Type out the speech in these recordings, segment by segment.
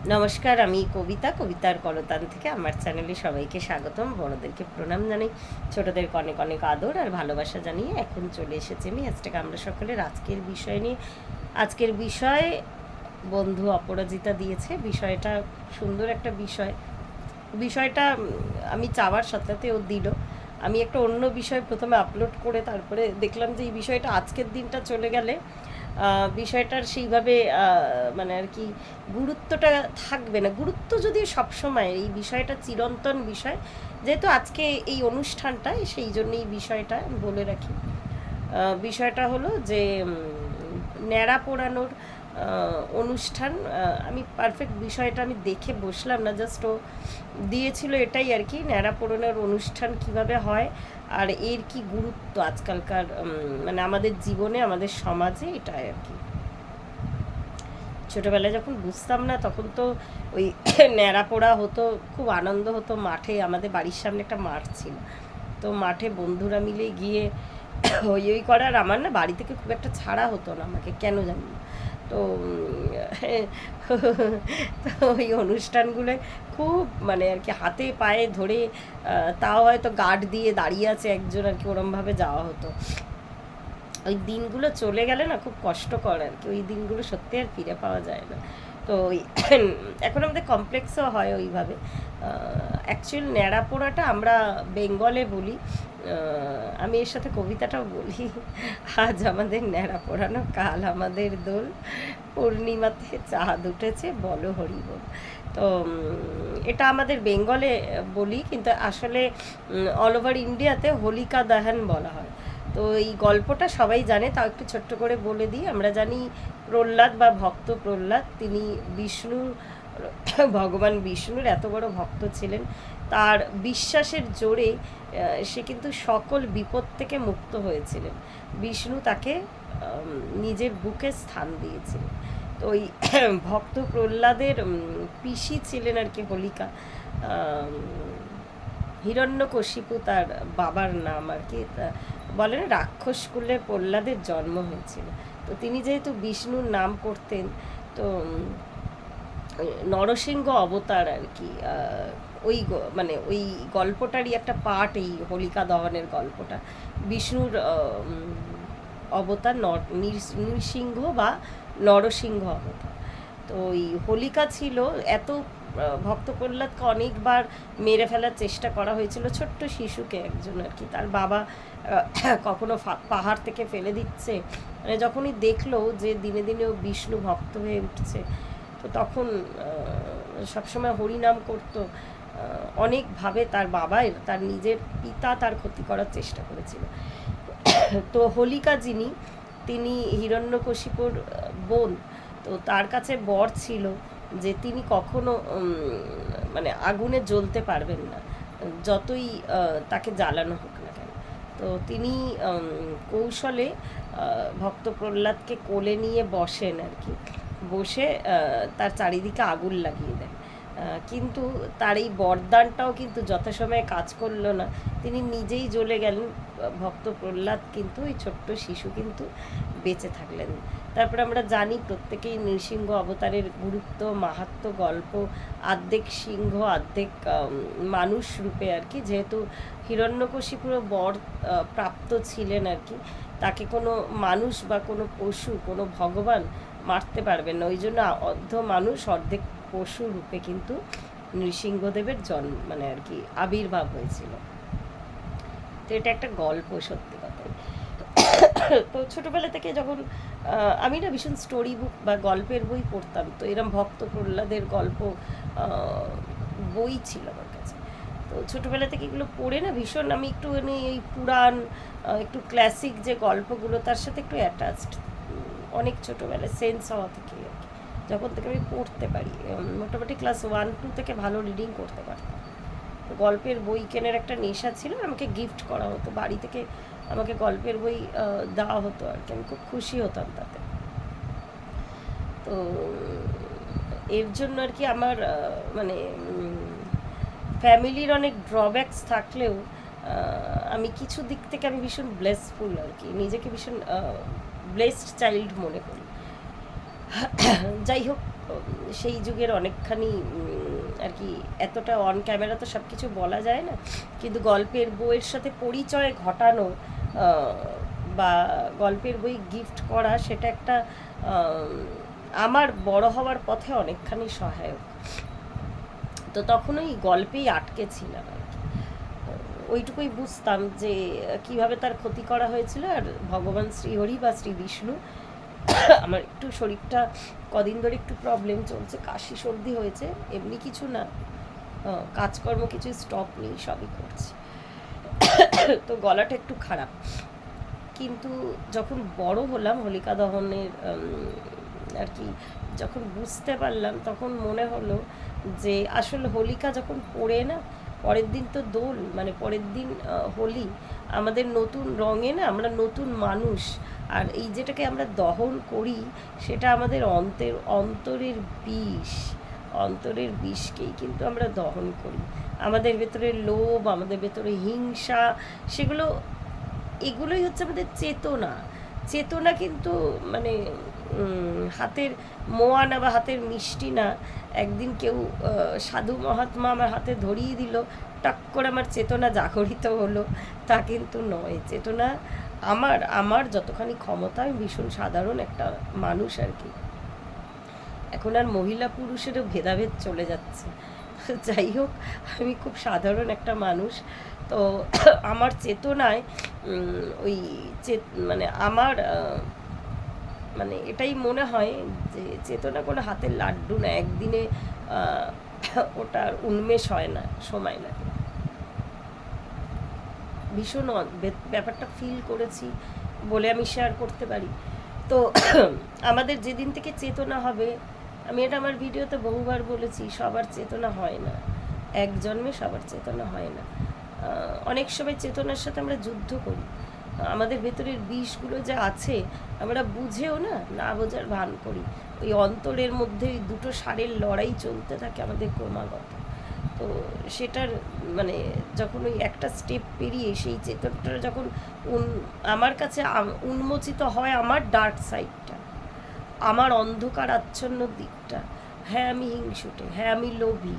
নমস্কার, আমি কবিতা, কবিতার কলতান থেকে আমার চ্যানেলে সবাইকে স্বাগতম। বড়দেরকে প্রণাম জানাই, ছোটদেরকে অনেক অনেক আদর আর ভালোবাসা জানিয়ে এখন চলে এসেছি আমি আজকে আমরা সকলের আজকের বিষয় নিয়ে। আজকের বিষয় বন্ধু অপরাজিতা দিয়েছে। বিষয়টা সুন্দর একটা বিষয়। বিষয়টা আমি চাওয়ার সাথে সাথে ও দিল। আমি একটা অন্য বিষয় প্রথমে আপলোড করে তারপরে দেখলাম যে এই বিষয়টা আজকের দিনটা চলে গেলে বিষয়টার সেইভাবে মানে আর কি গুরুত্বটা থাকবে না। গুরুত্ব যদিও সবসময়, এই বিষয়টা চিরন্তন বিষয়। যেহেতু আজকে এই অনুষ্ঠানটা, সেই জন্য এই বিষয়টা আমি বলে রাখি। বিষয়টা হলো যে ন্যাড়া পোড়ানোর অনুষ্ঠান। আমি পারফেক্ট বিষয়টা আমি দেখে বসলাম না, জাস্ট ও দিয়েছিল এটাই আর কি, ন্যাড়া পোড়ানোর অনুষ্ঠান কিভাবে হয় আর এর কি গুরুত্ব আজকালকার মানে আমাদের জীবনে, আমাদের সমাজে, এটাই আর কি। ছোটোবেলায় যখন বুঝতাম না তখন তো ওই ন্যাড়া পোড়া হতো, খুব আনন্দ হতো মাঠে। আমাদের বাড়ির সামনে একটা মাঠ ছিল, তো মাঠে বন্ধুরা মিলে গিয়ে ওই ওই করার। আমার না বাড়ি থেকে খুব একটা ছাড়া হতো না আমাকে, কেন জানি না। তো তো ওই অনুষ্ঠানগুলোয় খুব মানে আর কি হাতে পায়ে ধরে, তাও হয়তো গার্ড দিয়ে দাঁড়িয়ে আছে একজন আর কি, ওরমভাবে যাওয়া হতো। ওই দিনগুলো চলে গেলে না খুব কষ্টকর আর কি, ওই দিনগুলো সত্যি আর ফিরে পাওয়া যায় না। তো ওই এখন আমাদের কমপ্লেক্সও হয় ওইভাবে। অ্যাকচুয়াল ন্যাড়া পোড়াটা আমরা বেঙ্গলে বলি। আমি এর সাথে কবিতাটাও বলি, আজ আমাদের ন্যাড়া পোড়ানো, কাল আমাদের দোল, পূর্ণিমাতে চাঁদ উঠেছে বলো হরি বল। তো এটা আমাদের বেঙ্গলে বলি, কিন্তু আসলে অল ওভার ইন্ডিয়াতে হোলিকা দহন বলা হয়। তো এই গল্পটা সবাই জানে, তাও একটু ছোট্ট করে বলে দিই। আমরা জানি প্রহ্লাদ বা ভক্ত প্রহ্লাদ, তিনি বিষ্ণু, ভগবান বিষ্ণুর এত বড় ভক্ত ছিলেন। তার বিশ্বাসের জোরে সে কিন্তু সকল বিপদ থেকে মুক্ত হয়েছিলেন। বিষ্ণু তাকে নিজের বুকে স্থান দিয়েছিলেন। তো ওই ভক্ত প্রহ্লাদের পিসি ছিলেন আর কি হোলিকা। হিরণ্যকশিপু তার বাবার নাম আর কি। বলেন রাক্ষস কুলে প্রহ্লাদের জন্ম হয়েছিল। তো তিনি যেহেতু বিষ্ণুর নাম করতেন, তো নরসিংহ অবতার আর কি। ওই মানে ওই গল্পটারই একটা পার্ট এই হোলিকা দহনের গল্পটা। বিষ্ণুর অবতার নৃসিংহ বা নরসিংহ অবতার। তো ওই হোলিকা ছিল এত ভক্ত প্রহ্লাদকে অনেকবার মেরে ফেলার চেষ্টা করা হয়েছিল, ছোট্ট শিশুকে একজন আর কি। তার বাবা কখনো পাহাড় থেকে ফেলে দিচ্ছে, মানে যখনই দেখলো যে দিনে দিনে ও বিষ্ণু ভক্ত হয়ে উঠছে, তো তখন সবসময় হরিনাম করতো। অনেকভাবে তার বাবা, তার নিজের পিতা তার ক্ষতি করার চেষ্টা করেছিল। তো হোলিকা যিনি, তিনি হিরণ্যকশিপুর বোন। তো তার কাছে বর ছিল যে তিনি কখনো মানে আগুনে জ্বলতে পারবেন না, যতই তাকে জ্বালানো হোক না কেন। তো তিনি কৌশলে ভক্ত প্রহ্লাদকে কোলে নিয়ে বসেন আর কি। বসে তার চারিদিকে আগুন লাগিয়ে দেন। কিন্তু তার এই বরদানটাও কিন্তু যথাসময়ে কাজ করলো না, তিনি নিজেই জ্বলে গেলেন। ভক্ত প্রহ্লাদ কিন্তু, ওই ছোট্ট শিশু কিন্তু বেঁচে থাকলেন। তারপরে আমরা জানি প্রত্যেকেই নৃসিংহ অবতারের গুরুত্ব, মাহাত্ম্য, গল্প। আর্ধেক সিংহ আর্ধেক মানুষ রূপে আর কি। যেহেতু হিরণ্যকশিপুর বর প্রাপ্ত ছিলেন আর কি, তাকে কোনো মানুষ বা কোনো পশু, কোনো ভগবান মারতে পারবেন না। ওই জন্য অর্ধ মানুষ অর্ধেক পশু রূপে কিন্তু নৃসিংহদেবের জন্ম মানে আর কি আবির্ভাব হয়েছিল। তো এটা একটা গল্প, সত্যি কথাই। তো ছোটোবেলা থেকে যখন আমি না ভীষণ স্টোরি বুক বা গল্পের বই পড়তাম, তো এরম ভক্ত প্রহ্লাদের গল্প বই ছিল আমার কাছে। তো ছোটোবেলা থেকে এগুলো পড়ে না ভীষণ আমি একটুখানি এই পুরাণ, একটু ক্লাসিক যে গল্পগুলো, তার সাথে একটু অ্যাটাচড। অনেক ছোটোবেলায় সেন্স হওয়া থেকে আর কি, যখন থেকে আমি পড়তে পারি। মোটামুটি ক্লাস 1-2 থেকে ভালো রিডিং করতে পারতাম। তো গল্পের বই কেনার একটা নেশা ছিল, আমাকে গিফট করা হতো বাড়ি থেকে, আমাকে গল্পের বই দেওয়া হতো আর কি। আমি খুব খুশি হতাম তাতে। তো এর জন্য আর কি আমার মানে ফ্যামিলির অনেক ড্রব্যাকস থাকলেও আমি কিছু দিক থেকে আমি ভীষণ ব্লেসফুল আর কি, নিজেকে ভীষণ ব্লেসড চাইল্ড মনে করি। যাই হোক, সেই যুগের অনেকখানি আর কি, এতটা অন ক্যামেরা তো সব কিছু বলা যায় না, কিন্তু গল্পের বইয়ের সাথে পরিচয় ঘটানো বা গল্পের বই গিফট করা, সেটা একটা আমার বড় হওয়ার পথে অনেকখানি সহায়ক। তো তখন ওই গল্পেই আটকে ছিলাম আর কি। ওইটুকুই বুঝতাম যে কিভাবে তার ক্ষতি করা হয়েছিল। আর ভগবান শ্রীহরি বা শ্রী বিষ্ণু, আমার একটু শরীরটা কদিন ধরে একটু প্রবলেম চলছে, কাশি সর্দি হয়েছে, এমনি কিছু না, কাজকর্ম কিছু স্টপ নেই, সবই করছি, তো গলাটা একটু খারাপ। কিন্তু যখন বড় হলাম, হোলিকা দহনের আর কি যখন বুঝতে পারলাম, তখন মনে হলো যে আসলে হোলিকা যখন পড়ে না, পরের দিন তো দোল, মানে পরের দিন হোলি, আমাদের নতুন রঙে না আমরা নতুন মানুষ। আর এই যেটাকে আমরা দহন করি, সেটা আমাদের অন্তরের বিষ, অন্তরের বিষকেই কিন্তু আমরা দহন করি। আমাদের ভেতরে লোভ, আমাদের ভেতরে হিংসা, সেগুলো, এগুলোই হচ্ছে আমাদের চেতনা। চেতনা কিন্তু মানে হাতের মোয়া না বা হাতের মিষ্টি না। একদিন কেউ সাধু মহাত্মা আমার হাতে ধরিয়ে দিল, টাক করে আমার চেতনা জাগরিত হলো, তা কিন্তু নয়। চেতনা আমার যতখানি ক্ষমতা, আমি ভীষণ সাধারণ একটা মানুষ আর কি। এখন আর মহিলা পুরুষেরও ভেদাভেদ চলে যাচ্ছে। যাই হোক, আমি খুব সাধারণ একটা মানুষ। তো আমার চেতনায় ওই মানে আমার মানে এটাই মনে হয় যে চেতনা কোনো হাতের লাড্ডু না, একদিনে ওটার উন্মেষ হয় না, সময় লাগে। ভীষণ ব্যাপারটা ফিল করেছি বলে আমি শেয়ার করতে পারি। তো আমাদের যেদিন থেকে চেতনা হবে, আমি এটা আমার ভিডিওতে বহুবার বলেছি, সবার চেতনা হয় না, এক জন্মে সবার চেতনা হয় না। অনেক সময় চেতনার সাথে আমরা যুদ্ধ করি, আমাদের ভেতরের বিষগুলো যা আছে আমরা বুঝেও না বোঝার ভান করি। ওই অন্তরের মধ্যে ওই দুটো সারের লড়াই চলতে থাকে আমাদের ক্রমাগত। তো সেটার মানে যখন ওই একটা স্টেপ পেরিয়ে সেই চেতনাটা যখন আমার কাছে উন্মোচিত হয়, আমার ডার্ক সাইডটা, আমার অন্ধকার আচ্ছন্ন দিকটা, হ্যাঁ আমি হিংসুটে, হ্যাঁ আমি লোভী,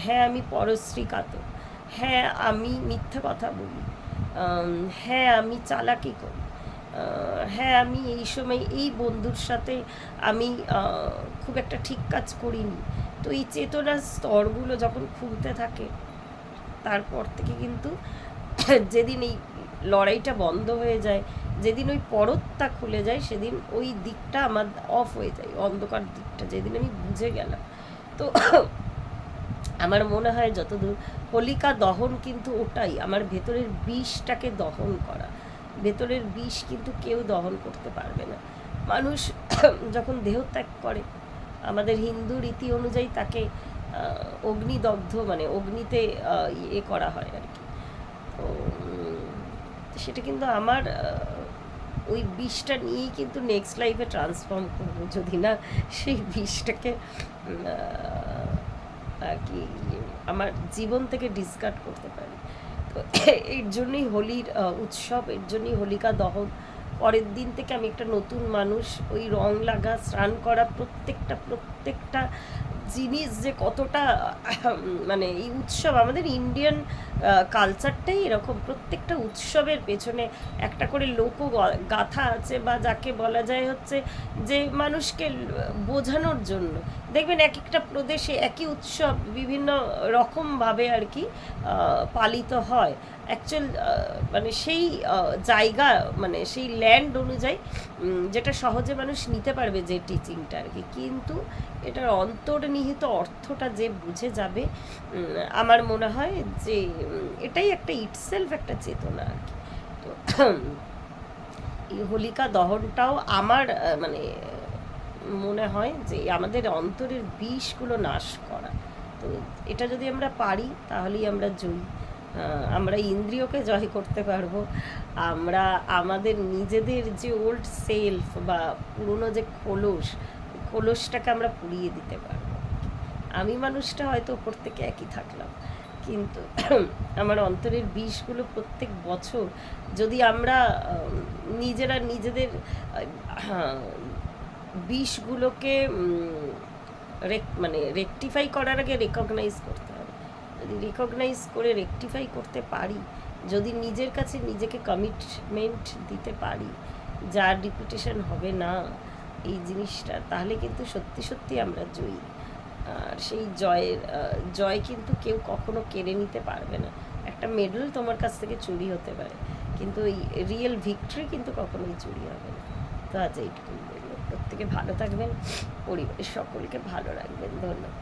হ্যাঁ আমি পরশ্রী কাতর, হ্যাঁ আমি মিথ্যা কথা বলি, হ্যাঁ আমি চালাকি করি, হ্যাঁ আমি এই সময় এই বন্ধুর সাথে আমি খুব একটা ঠিক কাজ করিনি। তো এই চেতনার স্তরগুলো যখন খুলতে থাকে, তারপর থেকে কিন্তু যেদিন এই লড়াইটা বন্ধ হয়ে যায়, যেদিন ওই পরতটা খুলে যায়, সেদিন ওই দিকটা আমার অফ হয়ে যায়, অন্ধকার দিকটা যেদিন আমি বুঝে গেলাম। তো আমার মনে হয় যতদূর হোলিকা দহন কিন্তু ওটাই, আমার ভেতরের বিষটাকে দহন করা। ভেতরের বিষ কিন্তু কেউ দহন করতে পারবে না। মানুষ যখন দেহত্যাগ করে, আমাদের হিন্দু রীতি অনুযায়ী তাকে অগ্নিদগ্ধ, মানে অগ্নিতে ইয়ে করা হয় আর কি। তো সেটা কিন্তু আমার ওই বিষটা নিয়েই কিন্তু নেক্সট লাইফে ট্রান্সফর্ম করবো, যদি না সেই বিষটাকে আর কি আমার জীবন থেকে ডিসকার্ড করতে পারি। তো এর জন্যই হোলির উৎসব, এর জন্যই হোলিকা দহন। পরের দিন থেকে আমি একটা নতুন মানুষ। ওই রং লাগা, স্নান করা, প্রত্যেকটা জিনিস যে কতটা মানে এই উৎসব, আমাদের ইন্ডিয়ান কালচারটাই এরকম, প্রত্যেকটা উৎসবের পেছনে একটা করে গাথা আছে, বা যাকে বলা যায় হচ্ছে যে মানুষকে বোঝানোর জন্য। দেখবেন এক একটা প্রদেশে একই উৎসব বিভিন্ন রকমভাবে আর কি পালিত হয়। অ্যাকচুয়াল মানে সেই জায়গা, মানে সেই ল্যান্ড অনুযায়ী যেটা সহজে মানুষ নিতে পারবে, যে টিচিংটা আর কি। কিন্তু এটার অন্তর্নিহিত অর্থটা যে বুঝে যাবে, আমার মনে হয় যে এটাই একটা ইটসেলফ একটা চেতনা আর কি। তো এই হোলিকা দহনটাও আমার মানে মনে হয় যে আমাদের অন্তরের বিষগুলো নাশ করা। তো এটা যদি আমরা পারি, তাহলেই আমরা জয়ী। আমরা ইন্দ্রিয়কে জয় করতে পারবো, আমরা আমাদের নিজেদের যে ওল্ড সেলফ বা পুরনো যে খোলসটাকে আমরা পুড়িয়ে দিতে পারবো। আমি মানুষটা হয়তো ওপর থেকে একই থাকলাম, কিন্তু আমার অন্তরের বিষগুলো প্রত্যেক বছর যদি আমরা নিজেরা নিজেদের বিষগুলোকে মানে রেকটিফাই করার আগে রেকগনাইজ করতে হবে। যদি রেকগনাইজ করে রেকটিফাই করতে পারি, যদি নিজের কাছে নিজেকে কমিটমেন্ট দিতে পারি, যার রিপিটেশন হবে না এই জিনিসটা, তাহলে কিন্তু সত্যি সত্যি আমরা জয়ী। আর সেই জয় কিন্তু কেউ কখনো কেড়ে নিতে পারবে না। একটা মেডেল তোমার কাছ থেকে চুরি হতে পারে, কিন্তু এই রিয়েল ভিক্টরি কিন্তু কখনোই চুরি হবে না। তো আজ এইটুকুই বলবো, প্রত্যেকে ভালো থাকবেন, পরিবারের সকলকে ভালো রাখবেন। ধন্যবাদ।